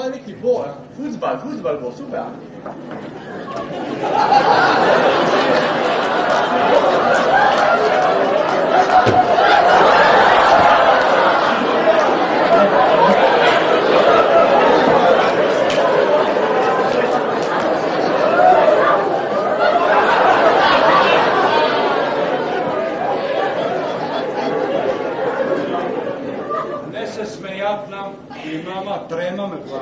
neki bo, fuzbal bo, super. Nam imama trema medva.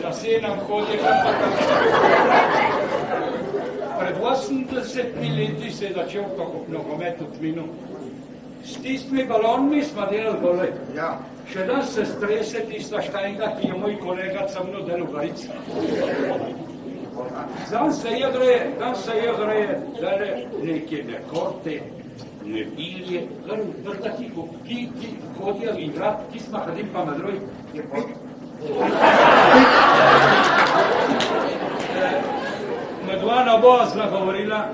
Lase nam hodi Pred 80 leti se je začel tako nogomet v Tminu. S tistimi balonmi smo delali bolej. Ja. Še dan se strese tista štajnka, ki je moj kolega Camno delal Varic. Dan se je dale neke dekorte, nebilje, vrtaki, ki hodijo igrat, ki smo hodim pa na droj, je pot. Medvana Bozna govorila,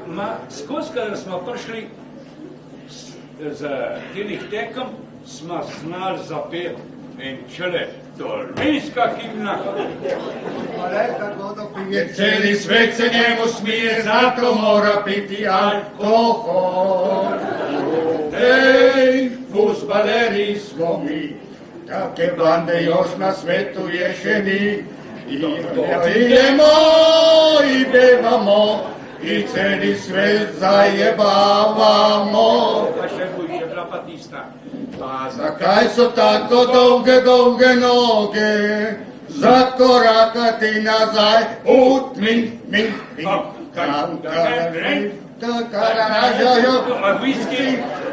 skozi, kadar smo prišli z tih tekom, smo znali zapeti in čele, tolminska himna. Jer cijeli svet se njemu smije, zato mora piti alkohol. Ej, fuzbaleri smo mi, take bande još na svetu ješe ni. Idemo i pevamo i cijeli svet zajebavamo. Pa še bojiše bila pa tista. Pa zakaj so tako dolge noge, za korakati nazaj, utmin,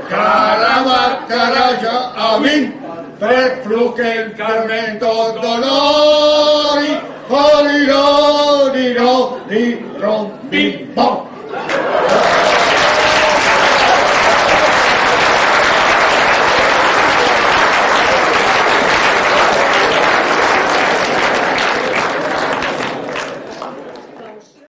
Caravacaraja, amin, per fluke il carmento dolori, di rombi, bom.